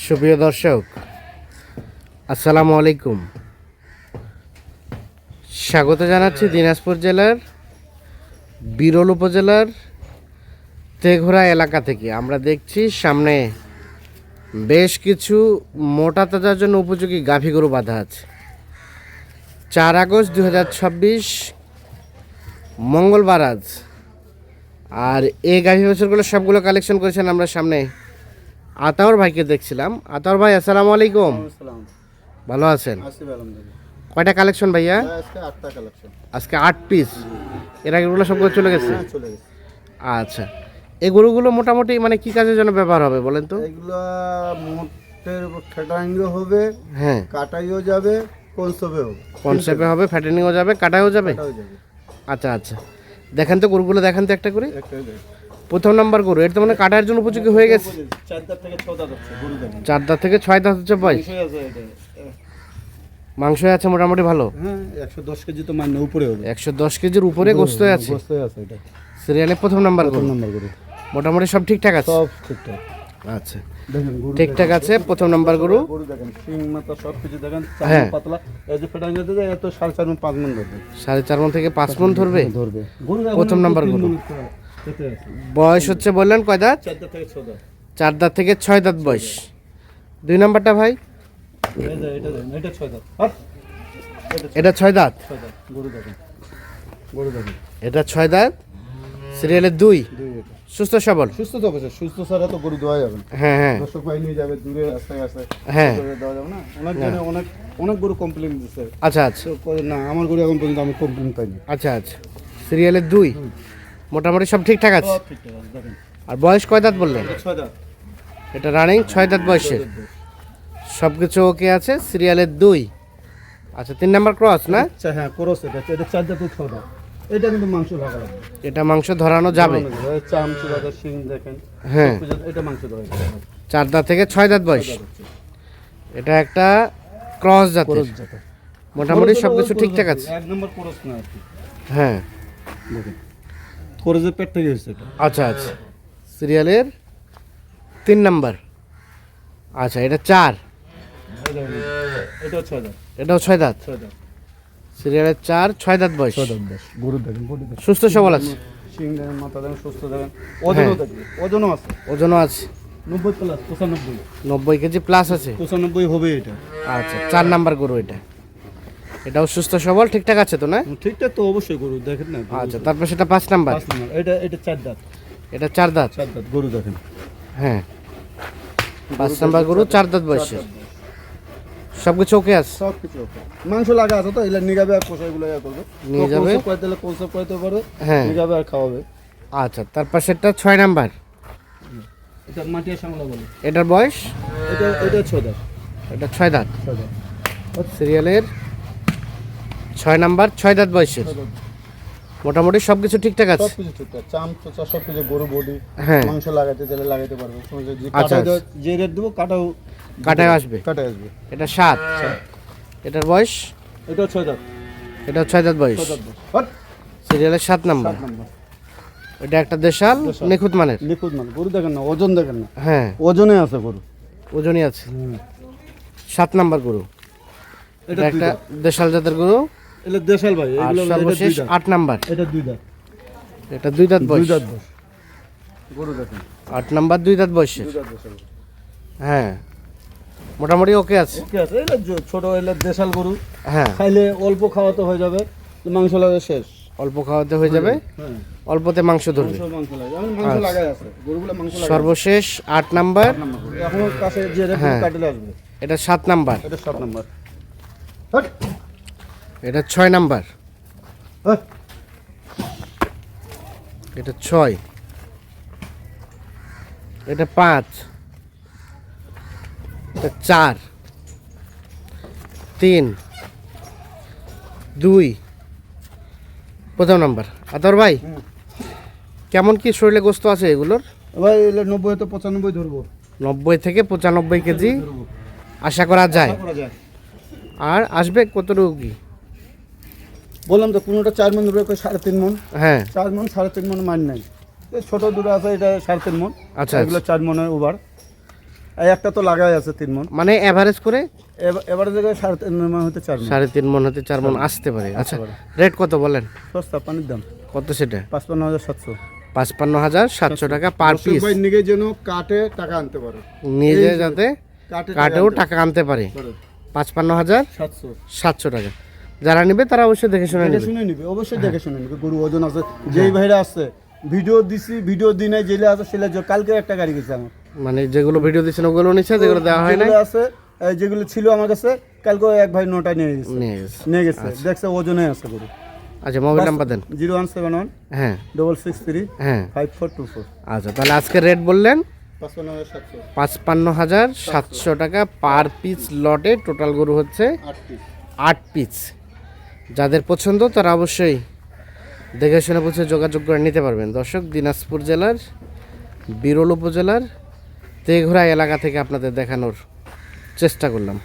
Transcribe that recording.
সুপ্রিয় দর্শক, আসসালামু আলাইকুম। স্বাগত জানাচ্ছি দিনাজপুর জেলার বিরল উপজেলার তেঘোড়া এলাকা থেকে। আমরা দেখছি সামনে বেশ কিছু মোটা তাজার জন্য উপযোগী গাভী গরু বাঁধা আছে। 4 আগস্ট 2026 মঙ্গলবার আজ। আর এই গাভী বছরগুলো সবগুলো কালেকশন করেছেন আমরা সামনে আতাউর ভাইকে দেখছিলাম। আতাউর ভাই, আসসালামু আলাইকুম। ভালো আছেন? কয়টা কালেকশন ভাইয়া? আজকে 8 পিস। এর আগেগুলো সবগুলো চলে গেছে? আচ্ছা, এই গরুগুলো মোটামুটি মানে কি কাজের জন্য ব্যবহার হবে বলেন তো? এগুলো মোটের ফ্যাটাইংও হবে, হ্যাঁ, কাটাইও যাবে, কনসেপে হবে। কনসেপে হবে, ফ্যাটেনিংও যাবে, কাটাও যাবে। আচ্ছা আচ্ছা, দেখেন তো গরুগুলো, দেখান তো একটা করে। প্রথম নাম্বার গরু, এটা তো মানে কাটার জন্য উপযোগী হয়ে গেছে। 4 দাঁত থেকে 6 দাঁত হচ্ছে গরু দেখেন। 4 দাঁত থেকে 6 দাঁত হচ্ছে বয়স। মাংস আছে মোটামুটি ভালো। হ্যাঁ, 110 কেজি তো মানে উপরে হবে। 110 কেজির উপরে গোস্ত আছে। গোস্ত আছে এটা। সিরিয়ালে প্রথম নাম্বার গরু। মোটামুটি সব ঠিকঠাক আছে? সব ঠিকঠাক। আচ্ছা, দেখেন গরু ঠিকঠাক আছে। প্রথম নাম্বার গরু। গরু দেখেন, সিং মাথা সব কিছু দেখেন, হ্যাঁ। পাতলা। এই যে ফ্যাটাইং দিতে যায় এত 4.5 মণ 5 মণ ধরবে। 4.5 মণ থেকে 5 মণ ধরবে। গরু প্রথম নাম্বার গরু। বয়স হচ্ছে বললেন কয় দাঁত? 4 দাঁত থেকে 6 দাঁত। 4 দাঁত থেকে 6 দাঁত বয়স। 2 নাম্বারটা ভাই? এটা 6 দাঁত। এটা 6 দাঁত। গরু দেখেন, গরু দেখেন। এটা 6 দাঁত, সিরিয়ালের 2। সুস্থ সবল। সুস্থ তো অবশ্যই, সুস্থ ছাড়া তো গরু দেওয়া যাবে না। হ্যাঁ হ্যাঁ দর্শক ভাই নিয়ে যাবে দূরে রাস্তায় আসে, হ্যাঁ, দেওয়া যাবে না। অনেক জনে অনেক অনেক গরু কমপ্লেন দিচ্ছে। আচ্ছা আচ্ছা তো না, আমার গরু এখন পর্যন্ত আমি কমপ্লেন পাইনি। আচ্ছা আচ্ছা, সিরিয়ালের 2। মোটামুটি সব ঠিকঠাক আছে। সব ঠিকঠাক আছে দেখেন। আর বয়স কয় দাঁত বললেন? 6 দাঁত। এটা রানিং 6 দাঁত বয়সের। সব কিছু ওকে আছে, সিরিয়ালের 2। আচ্ছা, 3 নাম্বার ক্রস না? আচ্ছা হ্যাঁ, ক্রস এটা। এটা 4 দাঁত 6 দাঁত। এটা কিন্তু মাংস ভাগা লাগবে। এটা মাংস ধরানো যাবে। চাম চুলাটা শিং দেখেন। হ্যাঁ, এটা মাংস ধরা যাবে। 4 দাঁত থেকে 6 দাঁত বয়স। এটা একটা ক্রস জাতের। মোটামুটি সব কিছু ঠিকঠাক আছে। এক নম্বর ক্রস না আর কি। হ্যাঁ, দেখেন ক্রসের পেট থেকে হয়েছে এটা। আচ্ছা আচ্ছা, সিরিয়ালের 3 নাম্বার। আচ্ছা, এটা 4। এটাও 6 দাঁত। এটাও 6 দাঁত। 6 দাঁত। সিরিয়ালের 4, 6 দাঁত বয়স। 6 দাঁত বয়স। গরু দেখেন, গরু দেখেন। সুস্থ সবল আছে। শিং দেখেন, মাথা দেখেন, সুস্থ দেখেন। ওজনও দেখেন, ওজনও আছে। ওজনও আছে 90 প্লাস, 95। 90 কেজি প্লাস আছে। 95 হবে এটা। আচ্ছা, 4 নাম্বার গরু এটা। এটাও সুস্থ সবল ঠিকঠাক আছে তো না? ঠিকঠাক তো অবশ্যই গরু দেখেন না। আচ্ছা, তারপর সেটা 5 নাম্বার। 5 নম্বর। এটা 4 দাঁত। এটা 4 দাঁত। 4 দাঁত গরু দেখেন। হ্যাঁ, 5 নাম্বার গরু 4 দাঁত বয়সে। সব কিছু ওকে আছে। সব কিছু ওকে। মাংস লাগা আছে তো, এগুলা নিগাবে আর কষাইগুলো করবে। নিয়ে যাবে। কই দিলে কনসেপ্ট কইতে পারে। হ্যাঁ, নিগাবে আর খাওয়াবে। আচ্ছা, তারপর সেটা 6 নাম্বার। এটা মাটিয়া সাংলা বলে। এটার বয়স? এটা 6 দাঁত। এটা 6 দাঁত। 6 দাঁত। সিরিয়ালের 6 নাম্বার, 6 দাঁত বয়সের। মোটামুটি সব কিছু ঠিকঠাক আছে। সব কিছু ঠিকঠাক। চাম চোচা সব কিছু, গরু বডি। হ্যাঁ, মাংস লাগাইতে চাইলে লাগাইতে পারবে। যে আচ্ছা, কাটা যে রেট দেবো কাটায় আসবে। কাটায় আসবে। এটা 7। এটার বয়স? এটা 6 দাঁত। এটা 6 দাঁত বয়স। 6 দাঁত বয়স। হট। সিরিয়ালের 7 নাম্বার। 7 নম্বর। এটা একটা দেশাল, নিখুঁত মানের। নিখুঁত মানে গরু দেখেন না, ওজন দেখেন না। হ্যাঁ, ওজনে আছে গরু। ওজনই আছে। 7 নাম্বার গরু। এটা একটা দেশাল জাতের গরু। এটা দেশাল ভাই, আর এগুলো সর্বশেষ 8 নাম্বার। এটা 2 দাঁত। এটা 2 দাঁত বয়স। 2 দাঁত বয়স। গরু দেখেন 8 নাম্বার, 2 দাঁত বয়সের। 2 দাঁত দেশাল। হ্যাঁ, মোটামুটি ওকে আছে। ওকে আছে। এটা ছোট, এটা দেশাল গরু। হ্যাঁ, খাইলে অল্প খাওয়াতে হয়ে যাবে, মাংস লাগে শেষ। অল্প খাওয়াতে হয়ে যাবে, হ্যাঁ, অল্পতে মাংস ধরবে। মাংস লাগে। আমি মাংস লাগাই আছে, গরুগুলো মাংস লাগাই। সর্বশেষ 8 নাম্বার। এখন কাছে যে রেট কাটলে আসবে। এটা 7 নাম্বার। এটা 7 নাম্বার। হট। এটা 6 নাম্বার। হট। এটা 6। এটা 5। এটা 4, 3, 2। প্রথম নাম্বার। আতর ভাই, কেমন কি শরীরে গোস্ত আছে এগুলোর? ভাই এলে 90 তো 95 ধরবো। 90 থেকে 95 কেজি আশা করা যায়। আর আসবে কতটুকু কি? বললাম তো, কোনোটা 4 মণ ধরবে, 3.5 মণ। হ্যাঁ, 4 মণ 3.5 মণ মান নাই। এই ছোট দুটো আছে, এটা 3.5 মণ। আচ্ছা, এগুলো 4 মণের ওভার। এই একটা তো লাগাই আছে 3 মণ। মানে এভারেজ করে এবারে জায়গায় 3.5 মণ হতে 4 মণ। 3.5 মণ হতে 4 মণ আসতে পারে। আচ্ছা, রেট কত বলেন? সস্তা পানির দাম কত সেটা? 55,700। 55,700 টাকা পার পিস। ভাই নিজে যেন কাটে টাকা আনতে পারে, নিজে যাতে কাটে কাটেও টাকা আনতে পারে। 55,700 টাকা। যারা নেবে তারা অবশ্যই দেখে শুনে দেখে নেবে। শুনে নিবে, অবশ্যই দেখে শুনে নিবে। গরু ওজন আছে, যেই ভাইরা আছে ভিডিও দিছি, ভিডিও দিনে জেলে আছে সেলে কালকে একটা গাড়ি গেছে আমার, মানে যেগুলো ভিডিও দিচ্ছেন ওগুলো নিচ্ছে, যেগুলো দেওয়া হয় না যেগুলো আছে যেগুলো ছিল আমার কাছে কালকে এক ভাই নোটা নিয়ে গেছে, নিয়ে গেছে। দেখছে ওজনে আছে গরু। আচ্ছা, মোবাইল নাম্বার দেন। 0171 হ্যাঁ 663 হ্যাঁ 5424। আচ্ছা, তাহলে আজকে রেট বললেন 55,700। 55,700 টাকা পার পিস লটে। টোটাল গরু হচ্ছে 8 পিস। যাদের পছন্দ তারা অবশ্যই দেখে শুনে বুঝে যোগাযোগ করে নিতে পারবেন। দর্শক, দিনাজপুর জেলার বিরল উপজেলার তেঘরা এলাকা থেকে আপনাদের দেখানোর চেষ্টা করলাম।